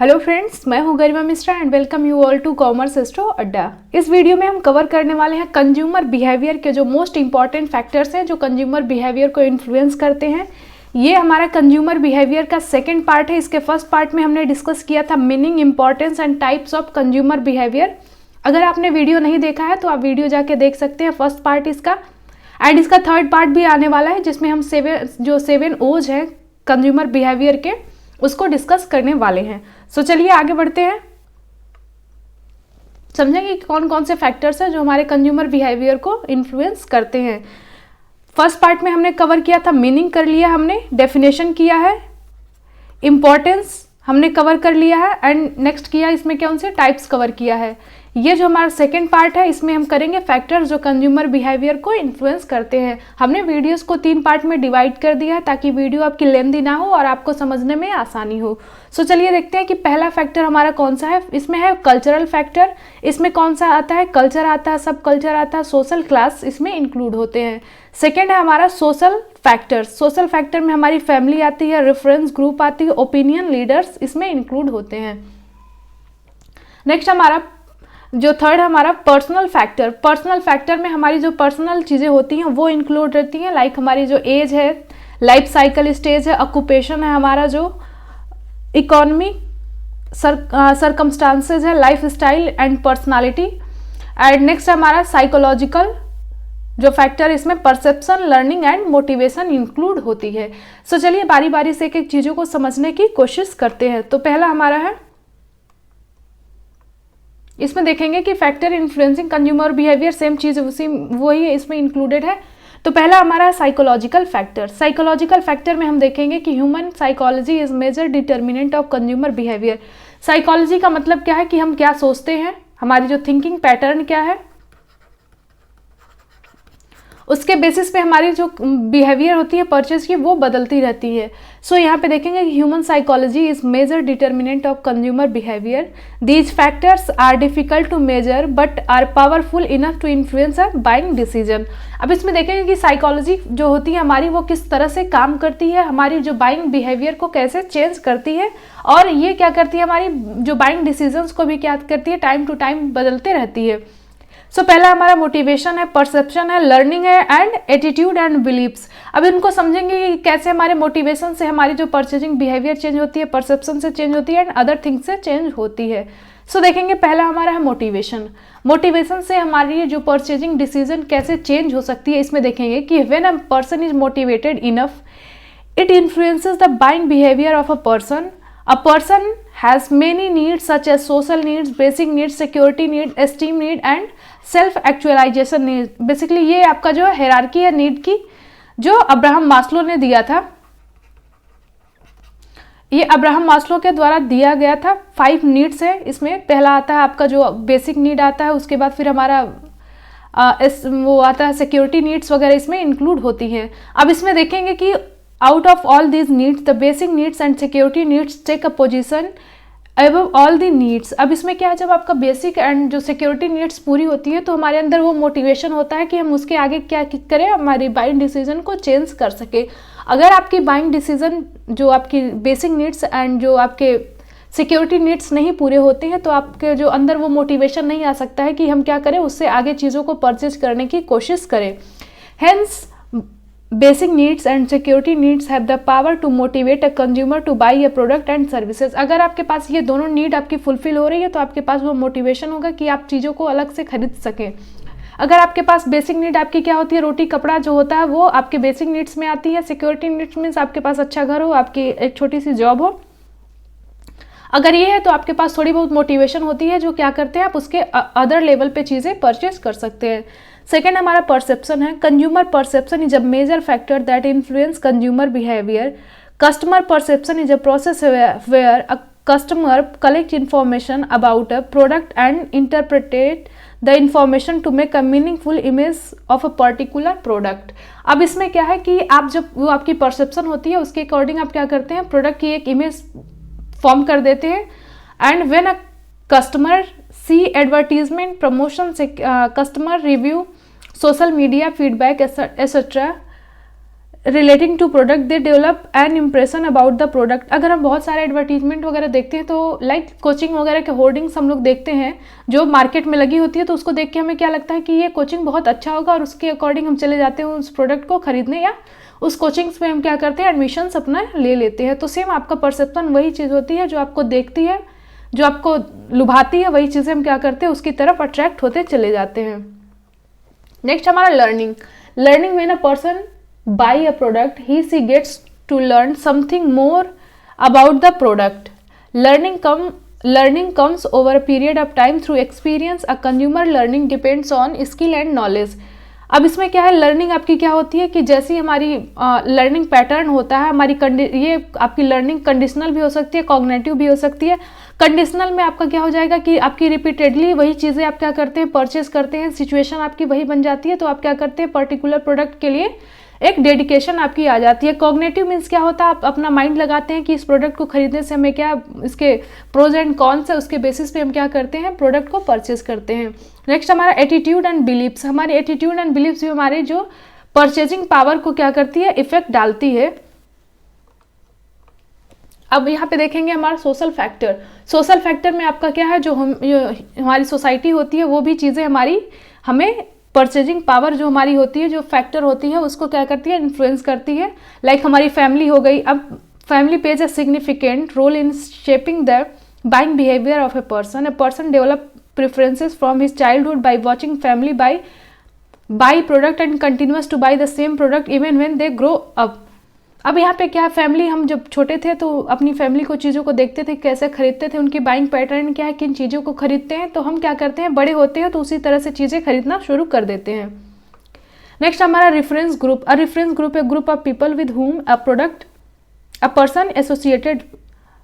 Hello friends, मैं हूं Garima Mishra and welcome you all to commerce astro Adda. इस वीडियो में हम कवर करने वाले हैं कंज्यूमर बिहेवियर के जो मोस्ट इंपॉर्टेंट फैक्टर्स हैं जो कंज्यूमर बिहेवियर को इन्फ्लुएंस करते हैं। ये हमारा कंज्यूमर बिहेवियर का सेकंड पार्ट है। इसके फर्स्ट पार्ट में हमने डिस्कस किया था meaning, importance and types of consumer behaviour. अगर आपने वीडियो नहीं देखा है तो आप वीडियो जाके देख सकते हैं, फर्स्ट पार्ट इसका। एंड इसका थर्ड पार्ट भी आने वाला है जिसमें हम सेवन ओज हैं कंज्यूमर बिहेवियर के, उसको डिस्कस करने वाले हैं। सो चलिए आगे बढ़ते हैं, समझेंगे कि कौन कौन से फैक्टर्स हैं जो हमारे कंज्यूमर बिहेवियर को इन्फ्लुएंस करते हैं। फर्स्ट पार्ट में हमने कवर किया था मीनिंग, कर लिया हमने, डेफिनेशन किया है, इम्पॉर्टेंस हमने कवर कर लिया है एंड नेक्स्ट किया इसमें कौन से टाइप्स कवर किया है। ये जो हमारा सेकंड पार्ट है इसमें हम करेंगे फैक्टर्स जो कंज्यूमर बिहेवियर को इन्फ्लुएंस करते हैं। हमने वीडियोस को 3 पार्ट में डिवाइड कर दिया है ताकि वीडियो आपकी लेंथी ना हो और आपको समझने में आसानी हो। सो चलिए देखते हैं कि पहला फैक्टर हमारा कौन सा है। इसमें है कल्चरल फैक्टर। इसमें कौन सा आता है? कल्चर आता है, सब कल्चर आता है, सोशल क्लास इसमें इंक्लूड होते हैं। सेकेंड है हमारा सोशल फैक्टर। सोशल फैक्टर में हमारी फैमिली आती है, रेफरेंस ग्रुप आती है, ओपिनियन लीडर्स इसमें इंक्लूड होते हैं। नेक्स्ट हमारा जो थर्ड हमारा पर्सनल फैक्टर। पर्सनल फैक्टर में हमारी जो पर्सनल चीज़ें होती हैं वो इंक्लूड रहती हैं, लाइक हमारी जो एज है, लाइफ साइकिल स्टेज है, ऑक्यूपेशन है, हमारा जो इकोनॉमी सरकमस्टांसेस है, life style and personality. And next हमारा साइकोलॉजिकल जो फैक्टर, इसमें perception, learning and motivation include होती है। सो चलिए बारी बारी से एक एक चीज़ों को समझने की कोशिश करते हैं। तो पहला हमारा है, इसमें देखेंगे कि factor influencing consumer behaviour, same चीज़ उसी वही है, इसमें इंक्लूडेड है। तो पहला हमारा साइकोलॉजिकल फैक्टर। साइकोलॉजिकल फैक्टर में हम देखेंगे कि human psychology is major determinant of consumer behaviour. Psychology का मतलब क्या है कि हम क्या सोचते हैं, हमारी जो थिंकिंग पैटर्न क्या है, उसके बेसिस पे हमारी जो बिहेवियर होती है परचेज की वो बदलती रहती है। सो यहाँ पे देखेंगे कि human psychology is major determinant of consumer behaviour. These factors are difficult to measure but are powerful enough to influence a buying decision. अब इसमें देखेंगे कि साइकोलॉजी जो होती है हमारी वो किस तरह से काम करती है, हमारी जो बाइंग बिहेवियर को कैसे चेंज करती है, और ये क्या करती है, हमारी जो बाइंग डिसीजंस को भी क्या करती है, टाइम टू टाइम बदलते रहती है। सो पहला हमारा मोटिवेशन है, परसेप्शन है, लर्निंग है एंड एटीट्यूड एंड बिलीव्स। अब इनको समझेंगे कि कैसे हमारे मोटिवेशन से हमारी जो परचेजिंग बिहेवियर चेंज होती है, परसेप्शन से चेंज होती है एंड अदर थिंग्स से चेंज होती है। सो देखेंगे पहला हमारा है मोटिवेशन। मोटिवेशन से हमारी जो परचेजिंग डिसीजन कैसे चेंज हो सकती है, इसमें देखेंगे कि when a person is motivated enough it influences the buying behaviour of a person. A person has many needs such as social needs, basic needs, security need, esteem need and self actualization need। Basically ये आपका जो hierarchy है need की, जो Abraham Maslow ने दिया था, ये अब्राहम मास्लो के द्वारा दिया गया था। 5 नीड्स है इसमें। पहला आता है आपका जो बेसिक नीड आता है, उसके बाद फिर हमारा वो आता है सिक्योरिटी नीड्स वगैरह इसमें इंक्लूड होती हैं। अब इसमें देखेंगे कि out of all these needs the basic needs and security needs take a position above all the needs। अब इसमें क्या है, जब आपका बेसिक एंड जो सिक्योरिटी नीड्स पूरी होती है तो हमारे अंदर वो मोटिवेशन होता है कि हम उसके आगे क्या करें, हमारी बाइंग डिसीजन को चेंज कर सके। अगर आपकी बाइंग डिसीजन जो आपकी बेसिक नीड्स एंड जो आपके सिक्योरिटी नीड्स नहीं पूरे होते हैं तो आपके जो अंदर वो मोटिवेशन नहीं आ सकता है कि हम क्या करें, उससे आगे चीज़ों को परचेज करने की कोशिश करें। Hence basic needs and security needs have the power to motivate a consumer to buy a product and services. अगर आपके पास ये दोनों नीड आपकी फुलफिल हो रही है तो आपके पास वो मोटिवेशन होगा कि आप चीज़ों को अलग से खरीद सकें। अगर आपके पास बेसिक नीड आपकी क्या होती है, रोटी कपड़ा जो होता है वो आपके बेसिक नीड्स में आती है। सिक्योरिटी नीड्स मीन्स आपके पास अच्छा घर हो, आपकी एक छोटी सी जॉब हो। अगर ये है तो आपके पास थोड़ी बहुत मोटिवेशन होती है जो क्या करते हैं, आप उसके अदर लेवल पे चीज़ें परचेज कर सकते हैं। सेकेंड हमारा परसेप्शन है। Consumer perception is a major factor that influence consumer behaviour. Customer perception is a process where a customer collect information about a product and interpreted the information to make a meaningful image of a particular product. अब इसमें क्या है कि आप जब वो आपकी perception होती है उसके अकॉर्डिंग आप क्या करते हैं, प्रोडक्ट की एक इमेज फॉर्म कर देते हैं। And when a customer see advertisement, promotion, customer review, social media feedback etcetera relating to product they develop an impression about the product. अगर हम बहुत सारे एडवर्टीजमेंट वगैरह देखते हैं तो लाइक कोचिंग वगैरह के होर्डिंग्स हम लोग देखते हैं जो मार्केट में लगी होती है, तो उसको देख के हमें क्या लगता है कि ये कोचिंग बहुत अच्छा होगा और उसके अकॉर्डिंग हम चले जाते हैं उस प्रोडक्ट को खरीदने, या उस कोचिंग्स में हम क्या करते हैं एडमिशन्स अपना ले लेते हैं। तो सेम आपका परसेप्शन वही चीज़ होती है जो आपको देखती है, जो आपको लुभाती है, वही चीज़ें हम क्या करते हैं उसकी तरफ अट्रैक्ट होते चले जाते हैं। नेक्स्ट हमारा learning. Learning when a person buy a product, he she gets to learn something more about the product. Learning comes over a period of time through experience. A consumer learning depends on skill and knowledge. अब इसमें क्या है, learning आपकी क्या होती है कि जैसी हमारी लर्निंग पैटर्न होता है हमारी, ये आपकी लर्निंग कंडीशनल भी हो सकती है, कॉग्निटिव भी हो सकती है। कंडीशनल में आपका क्या हो जाएगा कि आपकी रिपीटेडली वही चीज़ें आप क्या करते हैं परचेस करते हैं, सिचुएशन आपकी वही बन जाती है, तो आप क्या करते हैं पर्टिकुलर प्रोडक्ट के लिए एक डेडिकेशन आपकी आ जाती है। कॉग्निटिव मीन्स क्या होता है, आप अपना माइंड लगाते हैं कि इस प्रोडक्ट को खरीदने से हमें क्या, इसके प्रोज एंड कॉन्स है, उसके बेसिस पे हम क्या करते हैं प्रोडक्ट को परचेज करते हैं। नेक्स्ट हमारा एटीट्यूड एंड बिलीव्स। हमारे एटीट्यूड एंड बिलीव्स भी हमारे जो परचेजिंग पावर को क्या करती है, इफेक्ट डालती है। अब यहाँ पे देखेंगे हमारा सोशल फैक्टर। सोशल फैक्टर में आपका क्या है, जो हमारी सोसाइटी होती है वो भी चीज़ें हमारी हमें परचेजिंग पावर जो हमारी होती है, जो फैक्टर होती है उसको क्या करती है इन्फ्लुएंस करती है। लाइक हमारी फैमिली हो गई। अब family plays a significant role in shaping the buying behaviour of a person develop preferences from his childhood by watching family buy product and continuous to buy the same product even when they grow up. अब यहाँ पे क्या, family, हम जब छोटे थे तो अपनी फैमिली को चीज़ों को देखते थे कैसे खरीदते थे, उनकी बाइंग पैटर्न क्या है, किन चीज़ों को खरीदते हैं, तो हम क्या करते हैं बड़े होते हैं तो उसी तरह से चीज़ें खरीदना शुरू कर देते हैं। नेक्स्ट हमारा reference group. A reference group A group of people with whom a person associated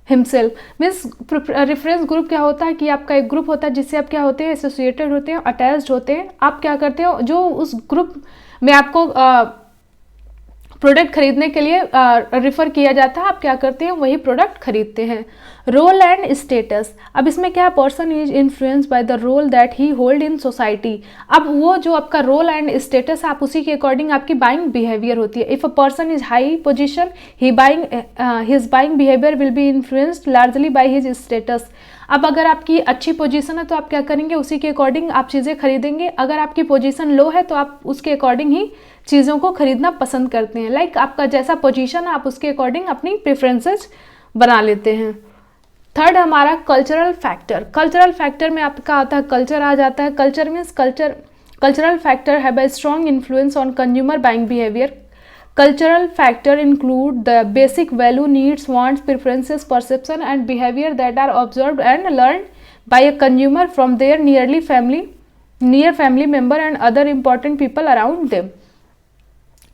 himself. Means reference group क्या होता है कि आपका एक ग्रुप होता है जिससे आप क्या होते हैं एसोसिएटेड होते हैं, अटैच्ड होते हैं। आप क्या करते हो, जो उस ग्रुप में आपको प्रोडक्ट खरीदने के लिए रिफ़र किया जाता है, आप क्या करते हैं वही प्रोडक्ट खरीदते हैं। Role and status. अब इसमें क्या है, person is influenced by the role that he hold in society. अब वो जो आपका रोल एंड स्टेटस आप उसी के अकॉर्डिंग आपकी बाइंग बिहेवियर होती है। If a person is high position his buying behaviour will be influenced largely by his status. अब अगर आपकी अच्छी पोजीशन है तो आप क्या करेंगे उसी के अकॉर्डिंग आप चीज़ें खरीदेंगे। अगर आपकी पोजीशन लो है तो आप उसके अकॉर्डिंग ही चीज़ों को खरीदना पसंद करते हैं। लाइक आपका जैसा पोजीशन है आप उसके अकॉर्डिंग अपनी प्रेफरेंसेस बना लेते हैं। थर्ड हमारा कल्चरल फैक्टर। कल्चरल फैक्टर में आपका आता है कल्चर आ जाता है। Culture means cultural factor have a strong influence on consumer buying behaviour. Cultural factor include the basic value, needs, wants, preferences, perception and behavior that are observed and learned by a consumer from their near family member and other important people around them.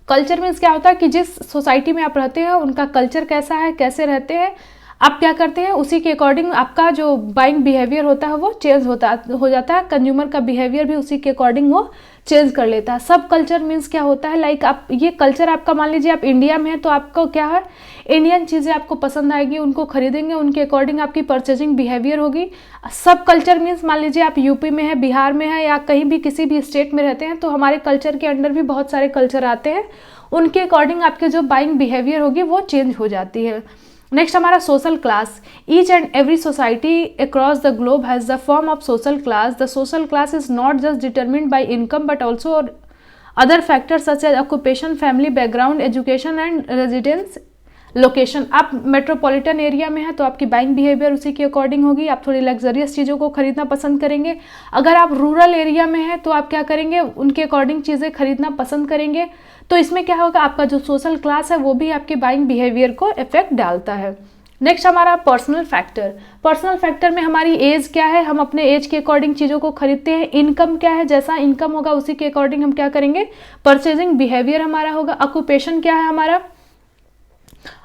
Culture means क्या होता है कि जिस society में आप रहते हैं उनका कल्चर कैसा है, कैसे रहते हैं, आप क्या करते हैं उसी के अकॉर्डिंग आपका जो बाइंग बिहेवियर होता है वो चेंज हो जाता है। कंज्यूमर का बिहेवियर भी उसी के अकॉर्डिंग वो चेंज कर लेता है। सब कल्चर मीन्स क्या होता है, लाइक आप ये कल्चर आपका मान लीजिए आप इंडिया में है तो आपको क्या है इंडियन चीज़ें आपको पसंद आएगी, उनको खरीदेंगे, उनके अकॉर्डिंग आपकी परचेजिंग बिहेवियर होगी। सब कल्चर मीन्स मान लीजिए आप यूपी में है, बिहार में है या कहीं भी किसी भी स्टेट में रहते हैं तो हमारे कल्चर के अंडर भी बहुत सारे कल्चर आते हैं, उनके अकॉर्डिंग आपके जो बाइंग बिहेवियर होगी वो चेंज हो जाती है। नेक्स्ट हमारा social class. Each and every society across the globe has the form of social class. The social class is not just determined bye income but also other factors such age occupation, family background, education and residence location. आप metropolitan area में है तो आपकी buying behaviour उसी के according होगी, आप थोड़ी लग्जरियस चीज़ों को खरीदना पसंद करेंगे। अगर आप रूरल एरिया में है तो आप क्या करेंगे उनके अकॉर्डिंग चीज़ें खरीदना पसंद करेंगे। तो इसमें क्या होगा आपका जो सोशल क्लास है वो भी आपके बाइंग बिहेवियर को इफेक्ट डालता है। नेक्स्ट हमारा पर्सनल फैक्टर। पर्सनल फैक्टर में हमारी एज क्या है, हम अपने एज के अकॉर्डिंग चीज़ों को खरीदते हैं। इनकम क्या है, जैसा इनकम होगा उसी के अकॉर्डिंग हम क्या करेंगे परचेजिंग बिहेवियर हमारा होगा। ऑक्यूपेशन क्या है हमारा,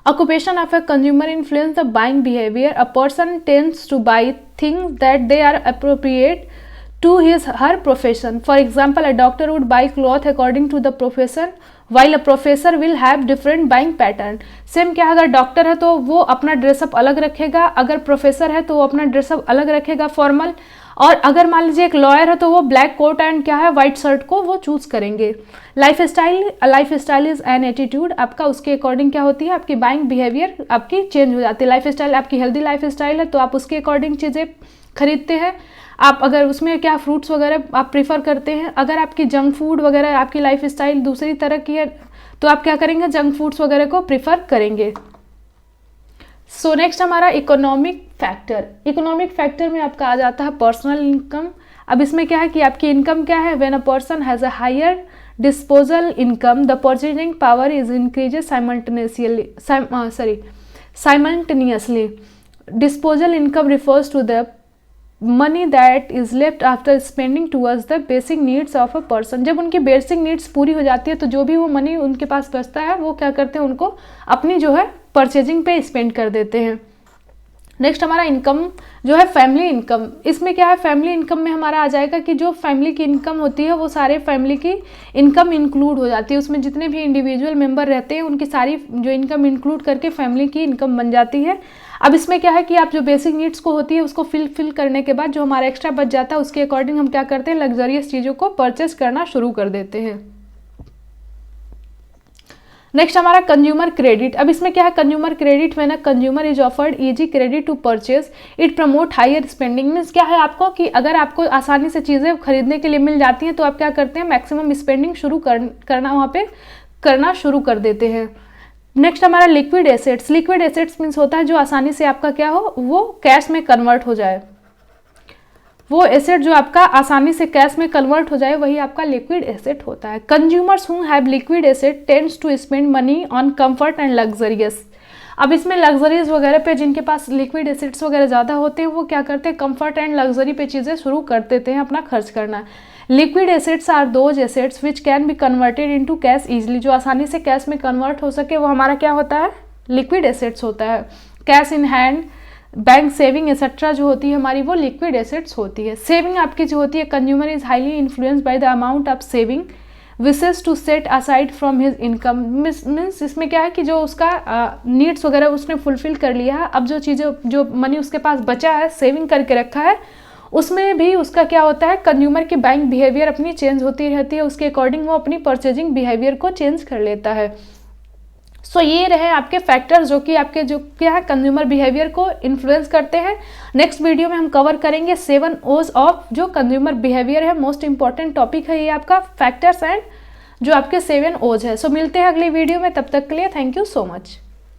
occupation of a consumer influence the buying behaviour. A person tends to buy things that they are appropriate to his her profession. For example, a doctor would buy cloth according to the profession, while a professor will have different buying pattern. Same क्या, अगर doctor है तो वो अपना dress up अलग रखेगा, अगर professor है तो वो अपना ड्रेसअप अलग रखेगा फॉर्मल, और अगर मान लीजिए एक लॉयर है तो वो ब्लैक कोट एंड क्या है वाइट शर्ट को वो चूज करेंगे. Life style is an attitude. आपका उसके अकॉर्डिंग क्या होती है, आपकी बाइंग बिहेवियर आपकी चेंज हो जाती है. लाइफ स्टाइल आपकी हेल्दी लाइफ स्टाइल है तो आप उसके अकॉर्डिंग चीज़ें खरीदते हैं. आप अगर उसमें क्या फ्रूट्स वगैरह आप प्रीफर करते हैं. अगर आपकी जंक फूड वगैरह आपकी लाइफ स्टाइल दूसरी तरह की है तो आप क्या करेंगे, जंक फूड्स वगैरह को प्रीफर करेंगे. सो नेक्स्ट हमारा इकोनॉमिक फैक्टर. इकोनॉमिक फैक्टर में आपका आ जाता है पर्सनल इनकम. अब इसमें क्या है कि आपकी इनकम क्या है, when a person has a higher disposal income the purchasing power is increases simultaneously. Disposal income refers to the money that is left after spending towards the basic needs of a person. जब उनकी basic needs पूरी हो जाती है तो जो भी वो मनी उनके पास बचता है वो क्या करते हैं, उनको अपनी जो है परचेजिंग पे स्पेंड कर देते हैं. नेक्स्ट हमारा इनकम जो है फैमिली इनकम. इसमें क्या है, फैमिली इनकम में हमारा आ जाएगा कि जो फैमिली की इनकम होती है वो सारे फैमिली की इनकम इंक्लूड हो जाती है. उसमें जितने भी इंडिविजुअल मेंबर रहते हैं उनकी सारी जो इनकम इंक्लूड करके फैमिली की इनकम बन जाती है. अब इसमें क्या है कि आप जो बेसिक नीड्स को होती है उसको फिल करने के बाद जो हमारा एक्स्ट्रा बच जाता है उसके अकॉर्डिंग हम क्या करते हैं, लग्जरियस चीज़ों को परचेस करना शुरू कर देते हैं. नेक्स्ट हमारा कंज्यूमर क्रेडिट. अब इसमें क्या है, consumer credit when a consumer is offered easy credit to purchase it promote higher spending. Means क्या है आपको कि अगर आपको आसानी से चीज़ें खरीदने के लिए मिल जाती हैं तो आप क्या करते हैं, मैक्सिमम स्पेंडिंग करना वहाँ पे करना शुरू कर देते हैं. नेक्स्ट हमारा liquid assets. Liquid assets means होता है जो आसानी से आपका क्या हो वो कैश में कन्वर्ट हो जाए. वो एसेट जो आपका आसानी से कैश में कन्वर्ट हो जाए वही आपका लिक्विड एसेट होता है. Consumers who have liquid asset tends to spend money on comfort and luxurious. अब इसमें लग्जरीज वगैरह पे जिनके पास लिक्विड एसेट्स वगैरह ज़्यादा होते हैं वो क्या करते हैं, कंफर्ट एंड लग्जरी पे चीज़ें शुरू कर देते हैं अपना खर्च करना. Liquid assets are those assets which can be converted into cash easily. जो आसानी से कैश में कन्वर्ट हो सके वो हमारा क्या होता है, लिक्विड एसेट्स होता है. Cash in hand, bank saving etcetera जो होती है हमारी वो लिक्विड एसेट्स होती है. सेविंग आपकी जो होती है, consumer is highly influenced by the amount of saving wishes to set aside from his income. Means इसमें क्या है कि जो उसका नीड्स वगैरह उसने फुलफिल कर लिया है, अब जो चीज़ें जो मनी उसके पास बचा है सेविंग करके रखा है उसमें भी उसका क्या होता है, कंज्यूमर की बाइंग बिहेवियर अपनी चेंज होती रहती है, उसके अकॉर्डिंग वो अपनी परचेजिंग बिहेवियर को चेंज कर लेता है. सो ये रहे आपके फैक्टर्स जो कि आपके जो क्या है कंज्यूमर बिहेवियर को इन्फ्लुएंस करते हैं. नेक्स्ट वीडियो में हम कवर करेंगे 7 O's ऑफ जो कंज्यूमर बिहेवियर है. मोस्ट इंपॉर्टेंट टॉपिक है ये आपका फैक्टर्स एंड जो आपके 7 O's है. सो मिलते हैं अगली वीडियो में, तब तक के लिए थैंक यू सो मच.